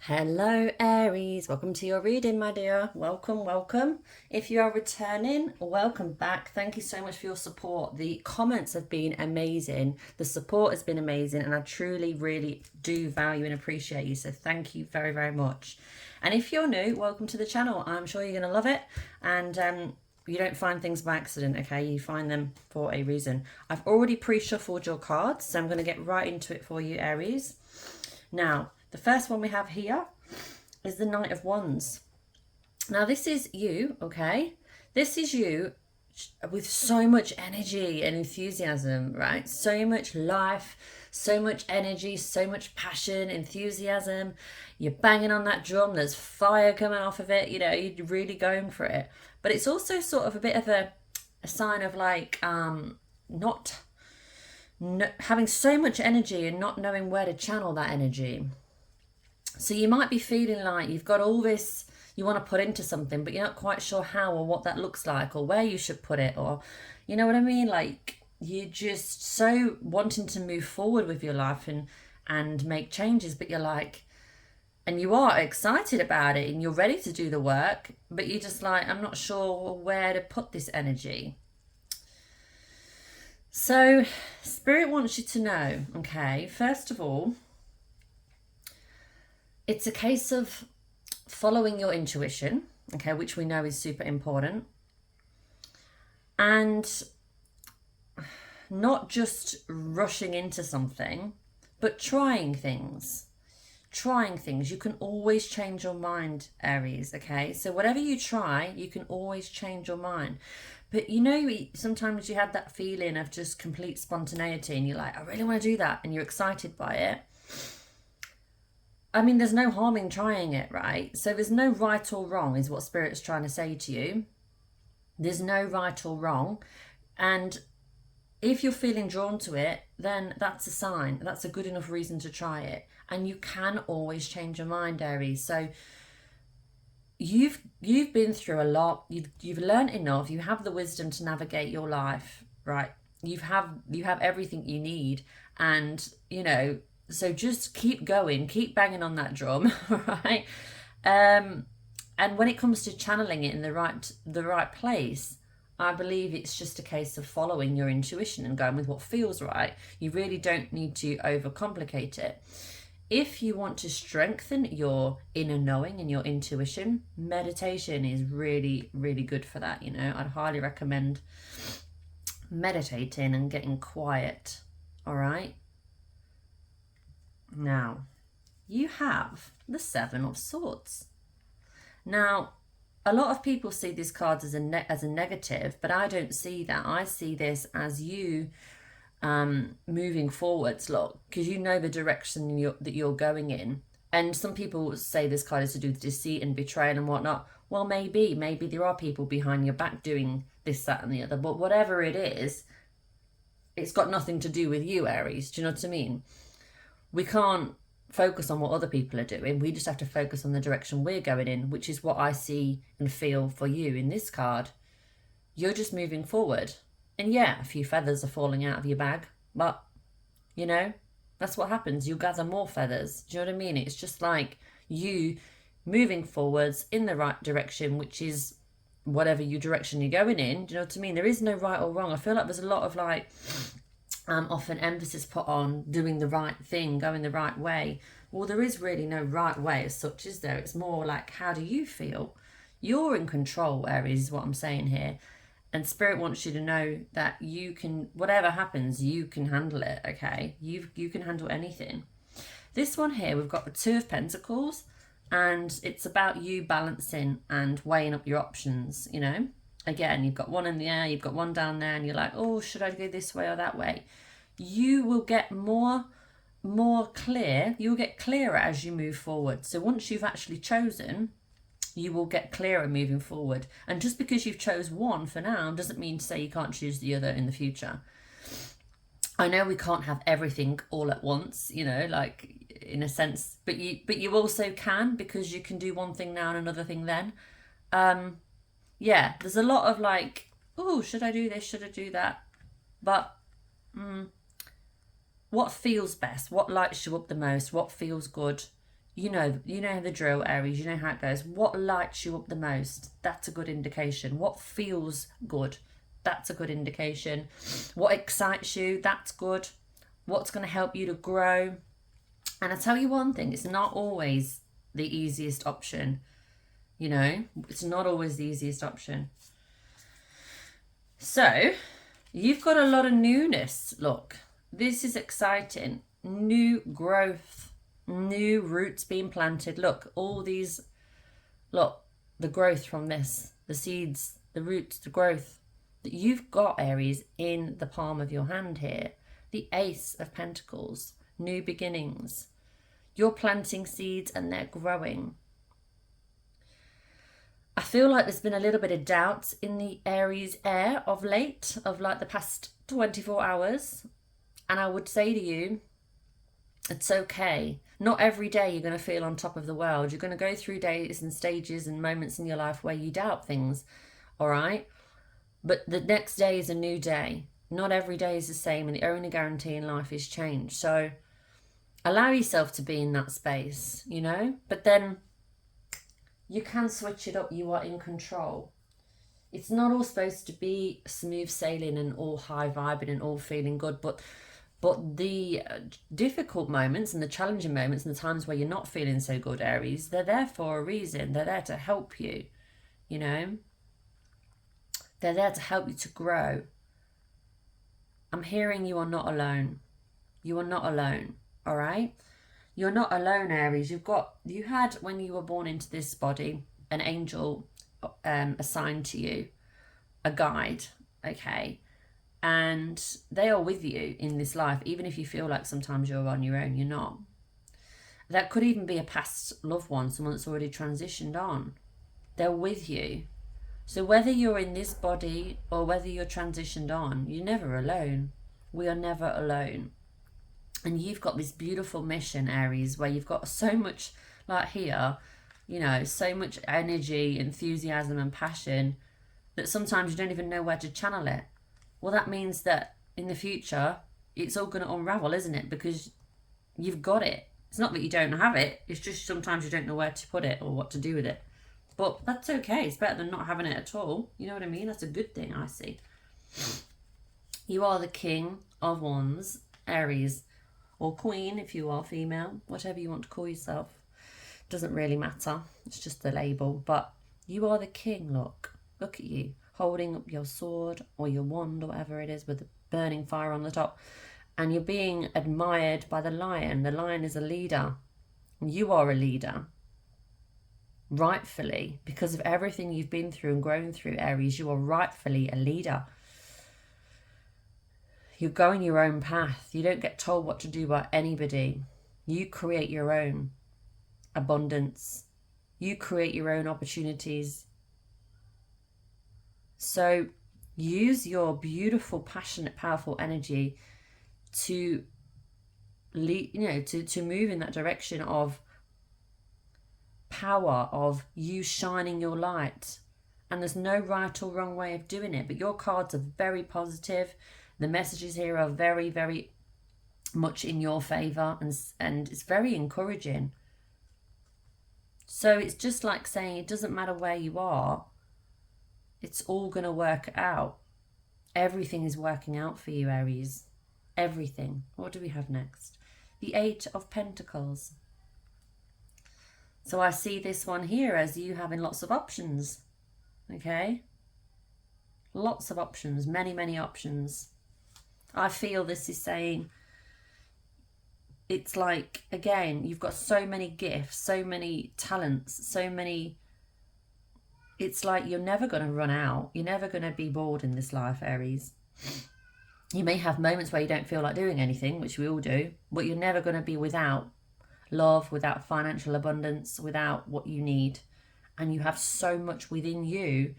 Hello Aries, welcome to your reading, my dear. Welcome. If you are returning, welcome back. Thank you so much for your support. The comments have been amazing. The support has been amazing, and I truly, really do value and appreciate you. So thank you very, very much. And if you're new, welcome to the channel. I'm sure you're going to love it. And you don't find things by accident, okay? You find them for a reason. I've already pre-shuffled your cards, so I'm going to get right into it for you, Aries. Now, the first one we have here is the Knight of Wands. Now, this is you, okay? This is you with so much energy and enthusiasm, right? So much life, so much energy, so much passion, enthusiasm. You're banging on that drum. There's fire coming off of it. You know, you're really going for it. But it's also sort of a bit of a sign of like having so much energy and not knowing where to channel that energy. So you might be feeling like you've got all this you want to put into something, but you're not quite sure how or what that looks like or where you should put it, or you know what I mean? Like you're just so wanting to move forward with your life and make changes, but you're like, and you are excited about it and you're ready to do the work, but you're just like, I'm not sure where to put this energy. So Spirit wants you to know, okay, first of all, it's a case of following your intuition, okay, which we know is super important. And not just rushing into something, but trying things. You can always change your mind, Aries, okay? So whatever you try, you can always change your mind. But you know, sometimes you have that feeling of just complete spontaneity and you're like, I really want to do that, and you're excited by it. I mean, there's no harm in trying it, right? So there's no right or wrong is what Spirit's trying to say to you. There's no right or wrong. And if you're feeling drawn to it, then that's a sign. That's a good enough reason to try it. And you can always change your mind, Aries. So you've been through a lot. You've learned enough. You have the wisdom to navigate your life, right? You have everything you need. And, you know, so just keep going, keep banging on that drum, right? And when it comes to channeling it in the right place, I believe it's just a case of following your intuition and going with what feels right. You really don't need to overcomplicate it. If you want to strengthen your inner knowing and your intuition, meditation is really, really good for that. You know, I'd highly recommend meditating and getting quiet. All right. Now, you have the Seven of Swords. Now, a lot of people see these cards as a negative, but I don't see that. I see this as you moving forwards, look, because you know the direction that you're going in. And some people say this card is to do with deceit and betrayal and whatnot. Well, maybe there are people behind your back doing this, that, and the other. But whatever it is, it's got nothing to do with you, Aries. Do you know what I mean? We can't focus on what other people are doing. We just have to focus on the direction we're going in, which is what I see and feel for you in this card. You're just moving forward. And yeah, a few feathers are falling out of your bag, but, you know, that's what happens. You gather more feathers. Do you know what I mean? It's just like you moving forwards in the right direction, which is whatever your direction you're going in. Do you know what I mean? There is no right or wrong. I feel like there's a lot of like often emphasis put on doing the right thing, going the right way. Well, there is really no right way as such, is there? It's more like, how do you feel? You're in control, Aries, is what I'm saying here. And Spirit wants you to know that you can, whatever happens, you can handle it, okay? You can handle anything. This one here, we've got the Two of Pentacles, and it's about you balancing and weighing up your options, you know? Again, you've got one in the air, you've got one down there, and you're like, oh, should I go this way or that way? You will get more clear. You'll get clearer as you move forward. So once you've actually chosen, you will get clearer moving forward. And just because you've chose one for now doesn't mean to say you can't choose the other in the future. I know we can't have everything all at once, you know, like in a sense, but you also can, because you can do one thing now and another thing then. Yeah, there's a lot of like, oh, should I do this? Should I do that? But what feels best? What lights you up the most? What feels good? You know the drill, Aries. You know how it goes. What lights you up the most? That's a good indication. What feels good? That's a good indication. What excites you? That's good. What's going to help you to grow? And I tell you one thing, it's not always the easiest option. You know, it's not always the easiest option. So, you've got a lot of newness. Look, this is exciting. New growth, new roots being planted. Look, all these, look, the growth from this, the seeds, the roots, the growth that you've got, Aries, in the palm of your hand here. The Ace of Pentacles, new beginnings. You're planting seeds and they're growing. I feel like there's been a little bit of doubt in the Aries air of late, of like the past 24 hours. And I would say to you, it's okay. Not every day you're going to feel on top of the world. You're going to go through days and stages and moments in your life where you doubt things, all right? But the next day is a new day. Not every day is the same, and the only guarantee in life is change. So allow yourself to be in that space, you know? But then you can switch it up. You are in control. It's not all supposed to be smooth sailing and all high vibing and all feeling good, but the difficult moments and the challenging moments and the times where you're not feeling so good, Aries, they're there for a reason. They're there to help you, you know? They're there to help you to grow. I'm hearing you are not alone. You are not alone, all right? You're not alone, Aries. You had, when you were born into this body, an angel assigned to you, a guide, okay? And they are with you in this life, even if you feel like sometimes you're on your own, you're not. That could even be a past loved one, someone that's already transitioned on. They're with you. So whether you're in this body or whether you're transitioned on, you're never alone. We are never alone. And you've got this beautiful mission, Aries, where you've got so much, like here, you know, so much energy, enthusiasm and passion that sometimes you don't even know where to channel it. Well, that means that in the future, it's all going to unravel, isn't it? Because you've got it. It's not that you don't have it. It's just sometimes you don't know where to put it or what to do with it. But that's okay. It's better than not having it at all. You know what I mean? That's a good thing, I see. You are the King of Wands, Aries, or Queen if you are female, whatever you want to call yourself. Doesn't really matter. It's just the label. But you are the king, look. Look at you, holding up your sword or your wand or whatever it is with the burning fire on the top. And you're being admired by the lion. The lion is a leader. You are a leader. Rightfully, because of everything you've been through and grown through, Aries, you are rightfully a leader. You're going your own path. You don't get told what to do by anybody. You create your own abundance. You create your own opportunities. So use your beautiful, passionate, powerful energy to lead, you know, to move in that direction of power, of you shining your light. And there's no right or wrong way of doing it, but your cards are very positive. The messages here are very, very much in your favor, and it's very encouraging. So it's just like saying it doesn't matter where you are, it's all going to work out. Everything is working out for you, Aries. Everything. What do we have next? The Eight of Pentacles. So I see this one here as you having lots of options. Okay? Lots of options. Many, many options. I feel this is saying, it's like, again, you've got so many gifts, so many talents, so many... It's like you're never going to run out. You're never going to be bored in this life, Aries. You may have moments where you don't feel like doing anything, which we all do, but you're never going to be without love, without financial abundance, without what you need. And you have so much within you.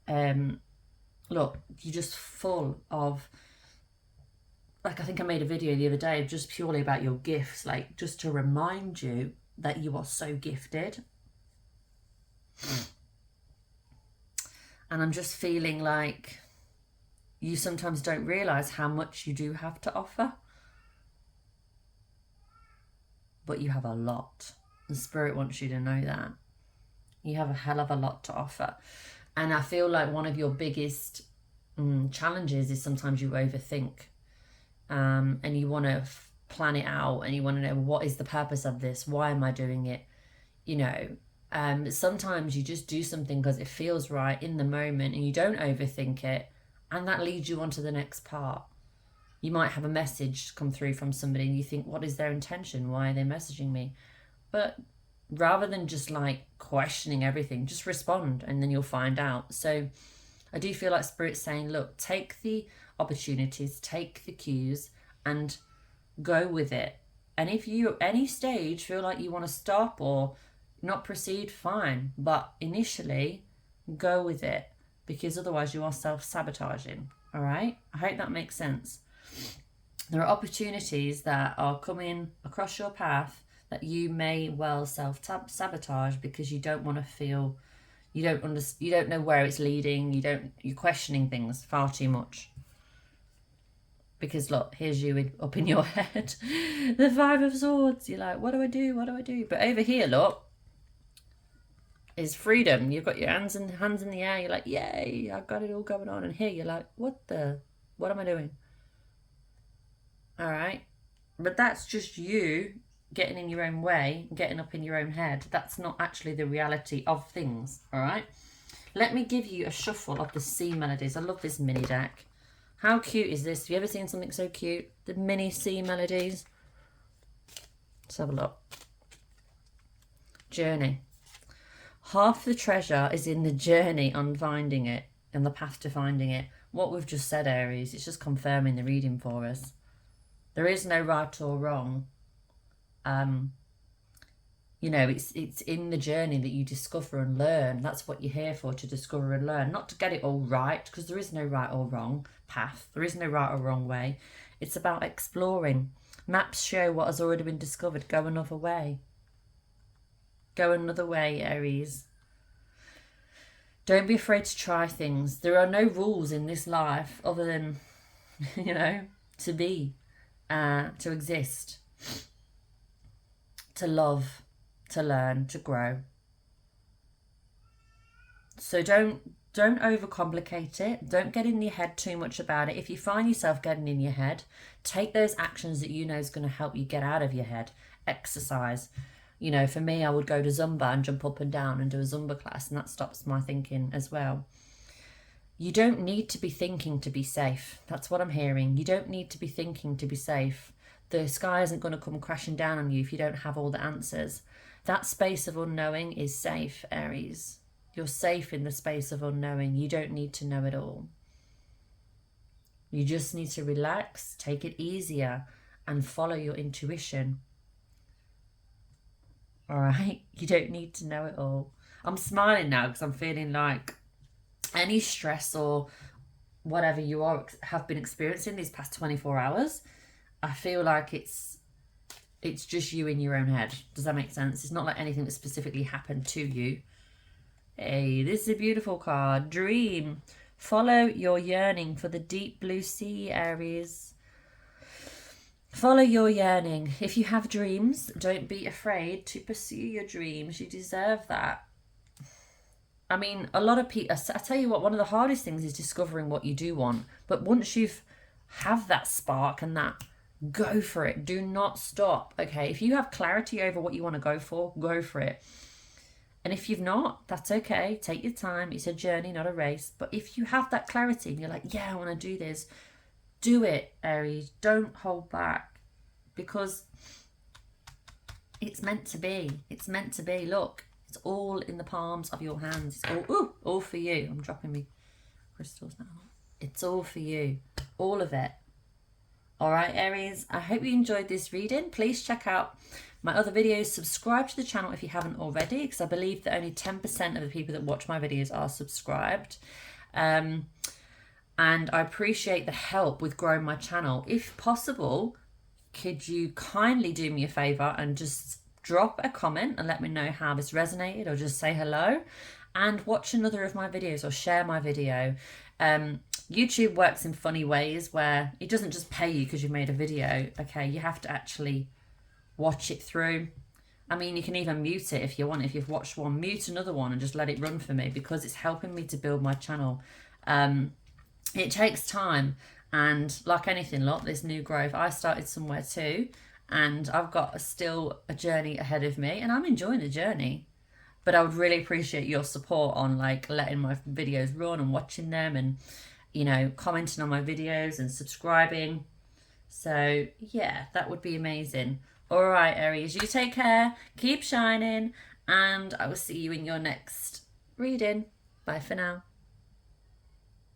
Look, you're just full of... Like, I think I made a video the other day just purely about your gifts, like just to remind you that you are so gifted. And I'm just feeling like you sometimes don't realise how much you do have to offer. But you have a lot. And Spirit wants you to know that. You have a hell of a lot to offer. And I feel like one of your biggest challenges is sometimes you overthink. And you want to plan it out, and you want to know, what is the purpose of this? Why am I doing it? You know, sometimes you just do something because it feels right in the moment, and you don't overthink it, and that leads you on to the next part. You might have a message come through from somebody and you think, what is their intention? Why are they messaging me? But rather than just like questioning everything, just respond and then you'll find out. So I do feel like Spirit's saying, look, take the opportunities, take the cues and go with it. And if you at any stage feel like you want to stop or not proceed, fine. But initially, go with it, because otherwise you are self-sabotaging. All right? I hope that makes sense. There are opportunities that are coming across your path that you may well self-sabotage because you don't want to feel, you don't know where it's leading, you're questioning things far too much. Because look, here's you up in your head, the Five of Swords. You're like, what do I do? What do I do? But over here, look, is freedom. You've got your hands in the air. You're like, yay, I've got it all going on. And here you're like, what am I doing? All right. But that's just you getting in your own way, getting up in your own head. That's not actually the reality of things. All right. Let me give you a shuffle of the C melodies. I love this mini deck. How cute is this? Have you ever seen something so cute? The mini C melodies. Let's have a look. Journey. Half the treasure is in the journey on finding it, and the path to finding it. What we've just said, Aries, it's just confirming the reading for us. There is no right or wrong. You know, it's in the journey that you discover and learn. That's what you're here for, to discover and learn. Not to get it all right, because there is no right or wrong path. There is no right or wrong way. It's about exploring. Maps show what has already been discovered. Go another way. Go another way, Aries. Don't be afraid to try things. There are no rules in this life other than, you know, to be, to exist, to love, to learn, to grow. So don't overcomplicate it. Don't get in your head too much about it. If you find yourself getting in your head, take those actions that you know is going to help you get out of your head. Exercise. You know, for me, I would go to Zumba and jump up and down and do a Zumba class, and that stops my thinking as well. You don't need to be thinking to be safe. That's what I'm hearing. You don't need to be thinking to be safe. The sky isn't going to come crashing down on you if you don't have all the answers. That space of unknowing is safe, Aries. You're safe in the space of unknowing. You don't need to know it all. You just need to relax, take it easier, and follow your intuition. All right? You don't need to know it all. I'm smiling now because I'm feeling like any stress or whatever you have been experiencing these past 24 hours, I feel like it's just you in your own head. Does that make sense? It's not like anything that specifically happened to you. Hey, this is a beautiful card. Dream. Follow your yearning for the deep blue sea, Aries. Follow your yearning. If you have dreams, don't be afraid to pursue your dreams. You deserve that. I mean, a lot of people, I tell you what, one of the hardest things is discovering what you do want. But once you've have that spark and that, go for it. Do not stop. Okay, if you have clarity over what you want to go for it. And if you've not, that's okay. Take your time. It's a journey, not a race. But if you have that clarity and you're like, yeah, I want to do this, do it, Aries. Don't hold back, because it's meant to be. It's meant to be. Look, it's all in the palms of your hands. It's all for you. I'm dropping my crystals now. It's all for you. All of it. All right, Aries, I hope you enjoyed this reading. Please check out my other videos. Subscribe to the channel if you haven't already, because I believe that only 10% of the people that watch my videos are subscribed. And I appreciate the help with growing my channel. If possible, could you kindly do me a favour and just drop a comment and let me know how this resonated, or just say hello, and watch another of my videos or share my video. YouTube works in funny ways where it doesn't just pay you because you've made a video. Okay, you have to actually watch it through. I mean, you can even mute it if you want. If you've watched one, mute another one and just let it run for me, because it's helping me to build my channel. It takes time, and like anything, this new growth, I started somewhere too, and I've got still a journey ahead of me, and I'm enjoying the journey. But I would really appreciate your support on like letting my videos run and watching them, and commenting on my videos and subscribing. So yeah, that would be amazing. All right, Aries, you take care, keep shining, and I will see you in your next reading. Bye for now.